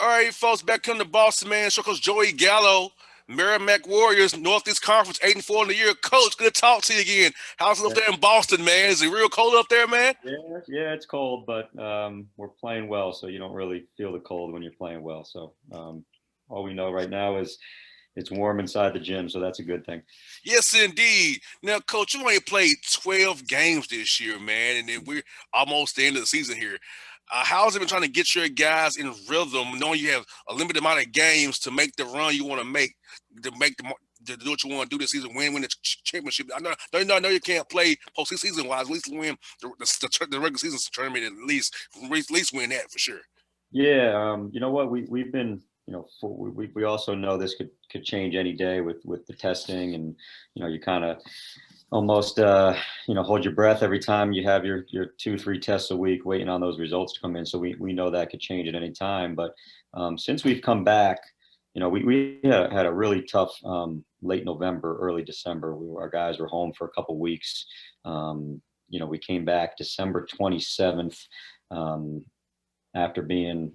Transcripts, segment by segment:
All right, folks, back on the Bossman man. Show Coach Joey Gallo, Merrimack Warriors, Northeast Conference, 8-4 in the year. Coach, good to talk to you again. How's it up Yeah, there in Boston, man? Is it real cold up there, man? yeah, it's cold, but we're playing well, so you don't really feel the cold when you're playing well. So all we know right now is it's warm inside the gym, so that's a good thing. Yes, indeed. Now, Coach, you only played 12 games this year, man, and then we're almost the end of the season here. How's it been trying to get your guys in rhythm, knowing you have a limited amount of games to make the run you want to make to do what you want to do this season, win the championship? I know you can't play postseason wise. At least win the regular season tournament. At least win that for sure. Yeah, you know what? We've been, we also know this could change any day with the testing, and you kind of almost hold your breath every time you have your 2 3 tests a week, waiting on those results to come in. So we know that could change at any time. But since we've come back, we had a really tough late November, early December. Our guys were home for a couple weeks. We came back December 27th. Um, After being,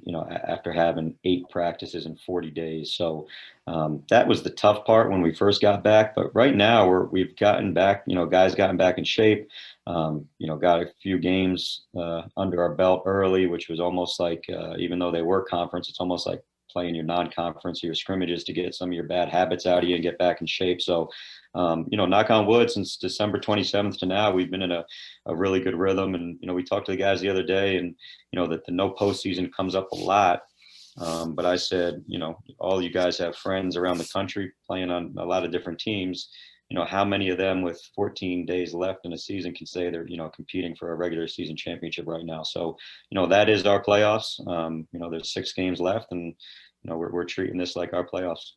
after having 8 practices in 40 days. So that was the tough part when we first got back. But right now we've gotten back, guys gotten back in shape, got a few games under our belt early, which was almost like, even though they were conference, it's almost like playing your non-conference or your scrimmages to get some of your bad habits out of you and get back in shape. So, knock on wood, since December 27th to now, we've been in a really good rhythm. And, we talked to the guys the other day, and, that the no postseason comes up a lot. But I said, all you guys have friends around the country playing on a lot of different teams. How many of them with 14 days left in a season can say they're, competing for a regular season championship right now? So, that is our playoffs. There's 6 games left, and, we're treating this like our playoffs.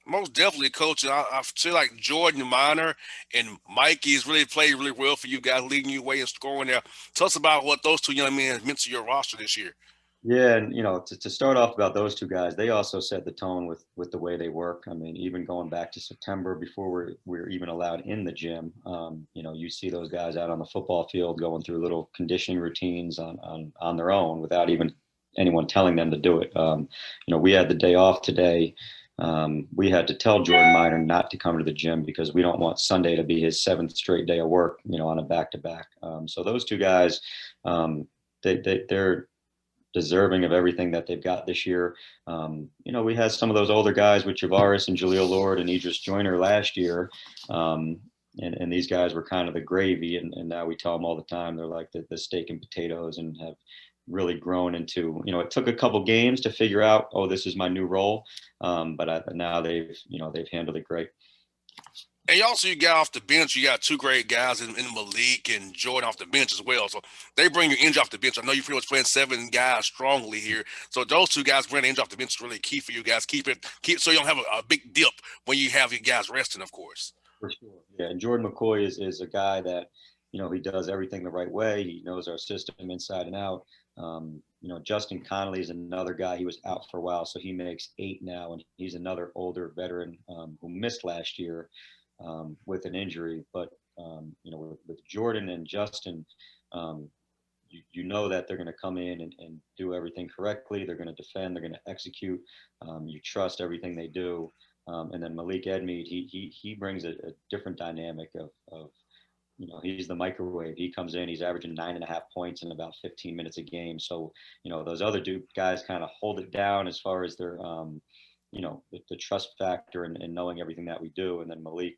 Most definitely, coach. And I feel like Jordan Minor and Mikey has really played really well for you guys, leading you away and scoring there. Tell us about what those two young men meant to your roster this year. Yeah, and to start off about those two guys, they also set the tone with the way they work. I mean, even going back to September, before we're even allowed in the gym, you see those guys out on the football field going through little conditioning routines on their own without even anyone telling them to do it. We had the day off today. We had to tell Jordan Miner not to come to the gym because we don't want Sunday to be his 7th straight day of work, on a back to back. So those two guys, they're deserving of everything that they've got this year. We had some of those older guys with Javaris and Jaleel Lord and Idris Joyner last year. And these guys were kind of the gravy. And now we tell them all the time, they're like the steak and potatoes, and have really grown into, it took a couple games to figure out, oh, this is my new role. But now they've handled it great. And also, you got off the bench, you got two great guys in Malik and Jordan off the bench as well. So they bring your energy off the bench. I know you're pretty much playing 7 guys strongly here. So those two guys bringing energy off the bench is really key for you guys. Keep so you don't have a big dip when you have your guys resting, of course. For sure. Yeah, and Jordan McCoy is a guy that, he does everything the right way. He knows our system inside and out. Justin Connolly is another guy. He was out for a while, so he makes 8 now, and he's another older veteran who missed last year with an injury. But with Jordan and Justin, you know that they're going to come in and do everything correctly. They're going to defend. They're going to execute. You trust everything they do. And then Malik Edmead, he brings a different dynamic of he's the microwave. He comes in, he's averaging 9.5 points in about 15 minutes a game. So, those other guys kind of hold it down as far as their, the trust factor and knowing everything that we do. And then Malik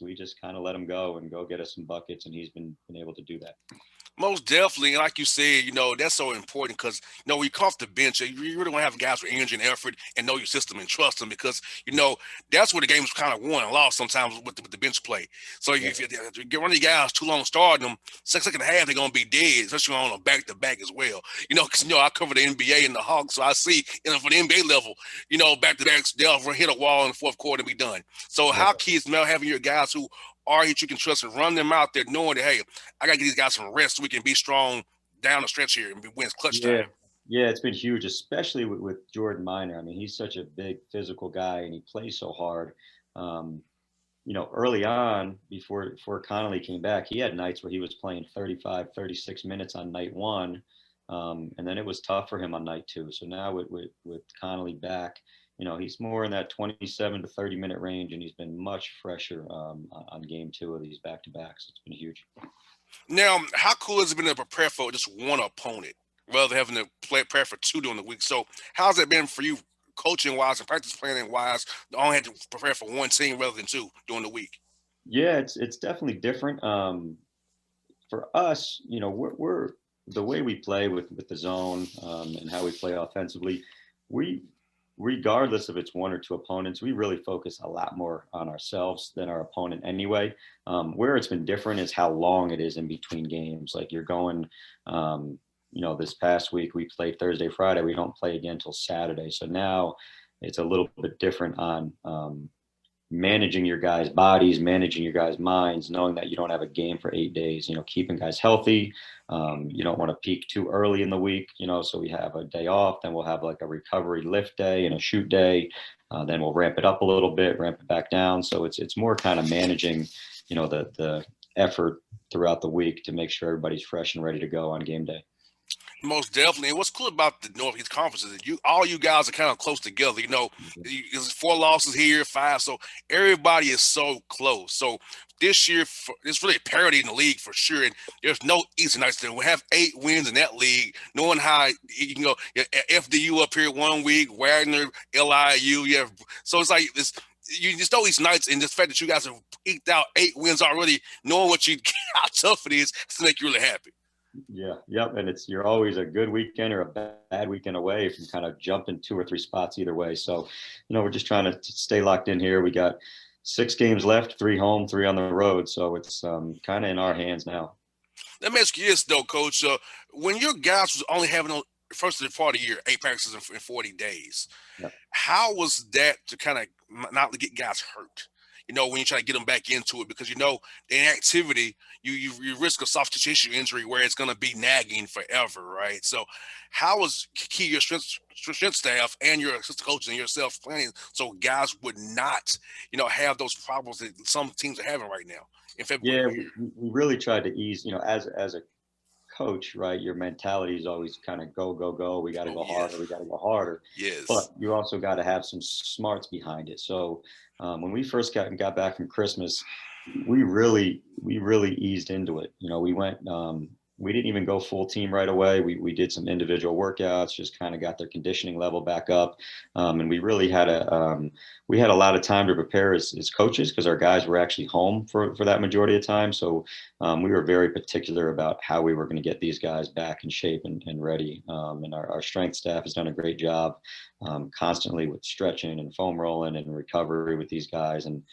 we just kind of let him go and go get us some buckets. And he's been able to do that. Most definitely, and like you said, that's so important because when you come off the bench, you really want to have guys with energy and effort and know your system and trust them because that's where the game's kind of won and lost sometimes with the bench play. So Yeah. if you get one of the guys too long starting them, second half they're gonna be dead, especially on a back to back as well. Because I cover the NBA and the Hawks, so I see for the NBA level, back to backs they'll hit a wall in the fourth quarter and be done. So how Yeah. key is now having your guys who are you can trust and run them out there knowing that, hey, I got to get these guys some rest so we can be strong down the stretch here and win clutch Yeah. time. Yeah, it's been huge, especially with Jordan Miner. I mean, he's such a big physical guy, and he plays so hard. Um, Early on, before Connolly came back, he had nights where he was playing 35, 36 minutes on night one. And then it was tough for him on night 2. So now with Connolly back, he's more in that 27 to 30-minute range, and he's been much fresher on game 2 of these back-to-backs. It's been huge. Now, how cool has it been to prepare for just one opponent rather than having to prepare for 2 during the week? So, how's it been for you, coaching wise and practice planning wise? To only had to prepare for one team rather than 2 during the week. Yeah, it's definitely different. For us, we're the way we play with the zone, and how we play offensively. We, regardless of it's 1 or 2 opponents, we really focus a lot more on ourselves than our opponent anyway. Where it's been different is how long it is in between games. Like you're going, this past week we played Thursday, Friday. We don't play again until Saturday. So now it's a little bit different on managing your guys' bodies, managing your guys' minds, knowing that you don't have a game for 8 days, keeping guys healthy. You don't want to peak too early in the week, so we have a day off, then we'll have like a recovery lift day and a shoot day. Then we'll ramp it up a little bit, ramp it back down. So it's more kind of managing, the effort throughout the week to make sure everybody's fresh and ready to go on game day. Most definitely. And what's cool about the Northeast Conference is that all you guys are kind of close together. There's 4 losses here, 5. So everybody is so close. So this year, it's really parity in the league for sure. And there's no easy nights there. We have 8 wins in that league, knowing how you can go FDU up here 1 week, Wagner, LIU. So it's like this. You just know these nights, and the fact that you guys have eked out 8 wins already, knowing how tough it is, to make you really happy. Yeah. Yep. And you're always a good weekend or a bad weekend away from kind of jumping 2 or 3 spots either way. So, we're just trying to stay locked in here. We got 6 games left, 3 home, 3 on the road. So it's kind of in our hands now. Let me ask you this though, Coach. When your guys was only having first part of the year, 8 practices in 40 days, Yeah. how was that to kind of not get guys hurt? When you try to get them back into it, because the inactivity, you risk a soft tissue injury where it's going to be nagging forever, right? So, how was key your strength staff and your assistant coaches and yourself planning so guys would not, have those problems that some teams are having right now in February? Yeah, we really tried to ease, as a coach, right? Your mentality is always kind of go, go, go. We got to go harder. We got to go harder. Yes. But you also got to have some smarts behind it. So when we first got back from Christmas, we really eased into it. We went, we didn't even go full team right away. We did some individual workouts, just kind of got their conditioning level back up. And we really had we had a lot of time to prepare as coaches, because our guys were actually home for that majority of time. So we were very particular about how we were going to get these guys back in shape and ready. And our strength staff has done a great job constantly with stretching and foam rolling and recovery with these guys. And,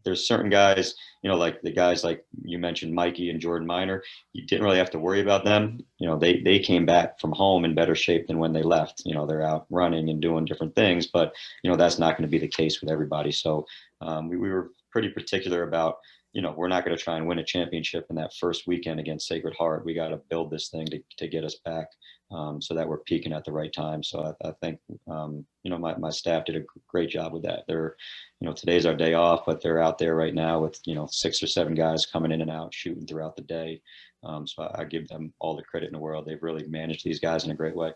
there's certain guys, like the guys like you mentioned, Mikey and Jordan Minor, you didn't really have to worry about them. They came back from home in better shape than when they left. They're out running and doing different things, but, that's not going to be the case with everybody. So we were pretty particular about, we're not going to try and win a championship in that first weekend against Sacred Heart. We got to build this thing to get us back so that we're peaking at the right time. So I think, my staff did a great job with that. They're, today's our day off, but they're out there right now with, 6 or 7 guys coming in and out, shooting throughout the day. So I give them all the credit in the world. They've really managed these guys in a great way.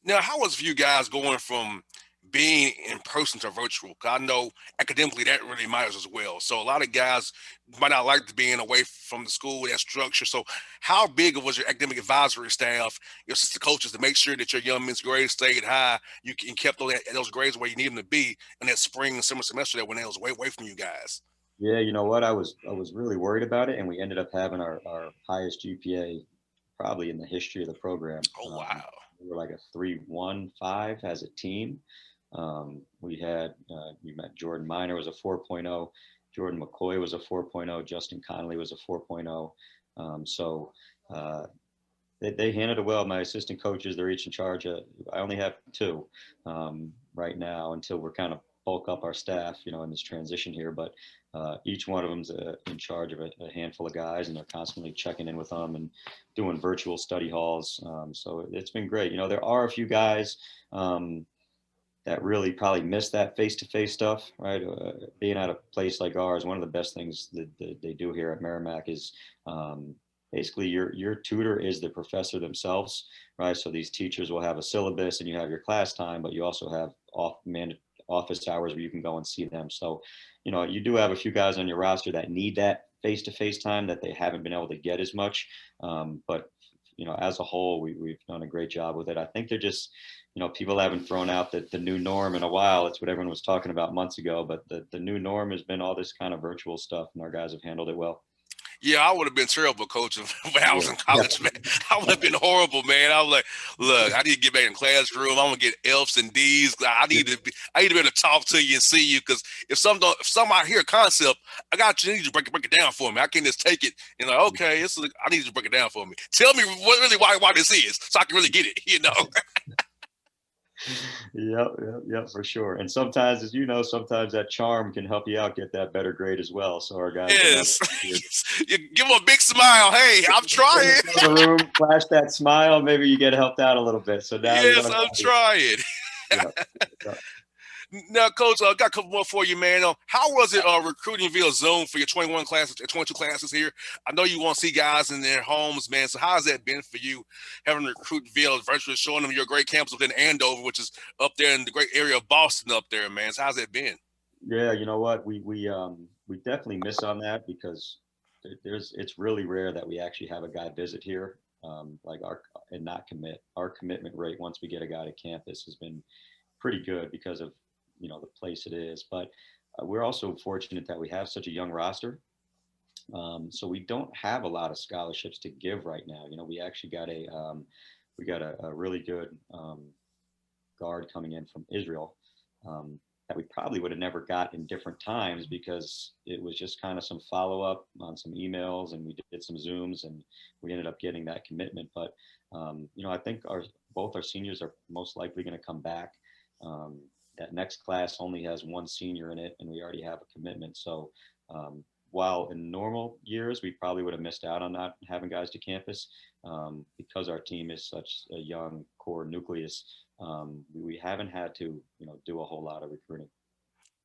Now, how was for you guys going from being in person to virtual? Because I know academically that really matters as well. So a lot of guys might not like being away from the school, that structure. So how big was your academic advisory staff, your assistant coaches, to make sure that your young men's grades stayed high, you kept those grades where you need them to be in that spring and summer semester that when they was away from you guys? Yeah, you know what? I was really worried about it, and we ended up having our highest GPA probably in the history of the program. Oh, wow. We were like a 3.15 as a team. We met Jordan Minor was a 4.0, Jordan McCoy was a 4.0, Justin Connolly was a 4.0. So they handled it well. My assistant coaches, they're each in charge. I only have 2 right now until we're kind of bulk up our staff, in this transition here. But each one of them's in charge of a handful of guys, and they're constantly checking in with them and doing virtual study halls. So it's been great. There are a few guys that really probably miss that face-to-face stuff, right? Being at a place like ours, one of the best things that they do here at Merrimack is basically your tutor is the professor themselves, right? So these teachers will have a syllabus and you have your class time, but you also have office hours where you can go and see them. So, you do have a few guys on your roster that need that face-to-face time that they haven't been able to get as much. But as a whole, we've done a great job with it. I think they're just, people haven't thrown out the new norm in a while. It's what everyone was talking about months ago, but the new norm has been all this kind of virtual stuff, and our guys have handled it well. Yeah, I would have been terrible, coach, when I was Yeah. in college, man. I would have been horrible, man. I was like, look, I need to get back in the classroom. I'm gonna get F's and D's. I need to be able to talk to you and see you, because if some I hear a concept, you need to break it down for me. I can't just take it and like, okay, I need you to break it down for me. Tell me why this is, so I can really get it. Yep, for sure. And sometimes, as you know, sometimes that charm can help you out get that better grade as well. So our guys been Yes. You give them a big smile. Hey, I'm trying. the room, flash that smile, maybe you get helped out a little bit. So now Yes, I'm trying. Yeah. Now, Coach, I got a couple more for you, man. How was it recruiting via Zoom for your 21 classes, 22 classes here? I know you want to see guys in their homes, man. So how has that been for you, having to recruit via virtual, showing them your great campus within Andover, which is up there in the great area of Boston up there, man? So how's that been? Yeah, you know what? We definitely miss on that because it's really rare that we actually have a guy visit here, like and not commit. Our commitment rate once we get a guy to campus has been pretty good because of the place it is. But we're also fortunate that we have such a young roster. So we don't have a lot of scholarships to give right now. We actually got a really good guard coming in from Israel that we probably would have never got in different times because it was just kind of some follow up on some emails, and we did some Zooms, and we ended up getting that commitment. But I think both our seniors are most likely going to come back. That next class only has one senior in it, and we already have a commitment. So while in normal years we probably would have missed out on not having guys to campus, because our team is such a young core nucleus, we haven't had to do a whole lot of recruiting.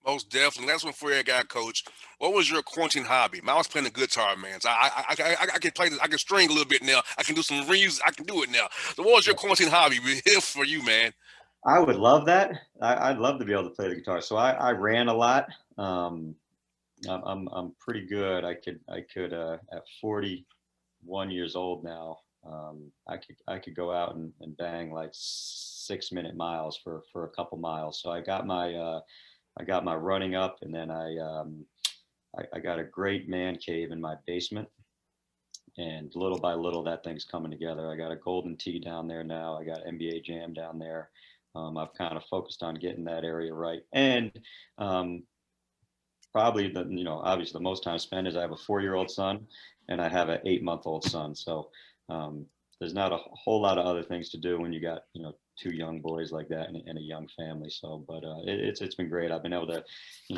Most definitely. That's one for your guy, Coach. What was your quarantine hobby? Man, I was playing the guitar, man. So I can play this. I can string a little bit now. I can do some reeds. I can do it now. So what was your quarantine hobby for you, man? I would love that. I'd love to be able to play the guitar. So I ran a lot. I'm pretty good. I could at 41 years old now. I could go out and bang like 6-minute miles for a couple miles. So I got my running up, and then I got a great man cave in my basement, and little by little that thing's coming together. I got a golden tee down there now. I got NBA Jam down there. I've kind of focused on getting that area right, and probably obviously the most time spent is I have a 4-year-old son and I have an 8-month-old son. So there's not a whole lot of other things to do when you got 2 young boys like that and a young family. So, but it's been great. I've been able to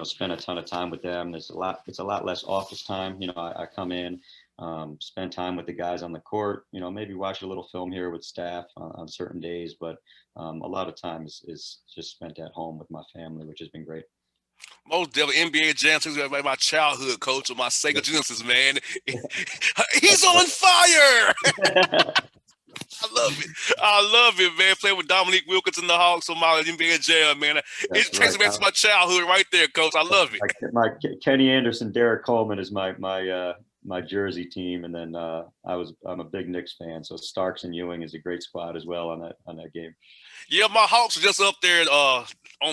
spend a ton of time with them. It's a lot less office time. I come in, spend time with the guys on the court. Maybe watch a little film here with staff on certain days, but a lot of time is just spent at home with my family, which has been great. Most definitely NBA Jam takes me back my childhood, Coach, of my Sega Genesis, man. He's on fire. I love it, man. Playing with Dominique Wilkins and the Hawks on my NBA Jam, man. It takes me back to my childhood right there, Coach. I love it. My Kenny Anderson, Derek Coleman is my Jersey team, and then I'm a big Knicks fan, so Starks and Ewing is a great squad as well on that game. Yeah, my Hawks are just up there on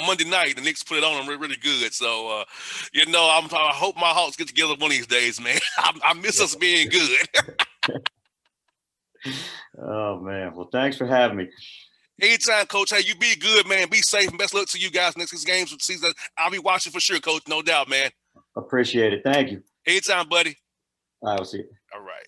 Monday night. The Knicks put it on them really good. So, I hope my Hawks get together one of these days, man. I miss us being good. Oh, man. Well, thanks for having me. Anytime, Coach. Hey, you be good, man. Be safe. And best luck to you guys next games of the season. I'll be watching for sure, Coach. No doubt, man. Appreciate it. Thank you. Anytime, buddy. I will see you. All right.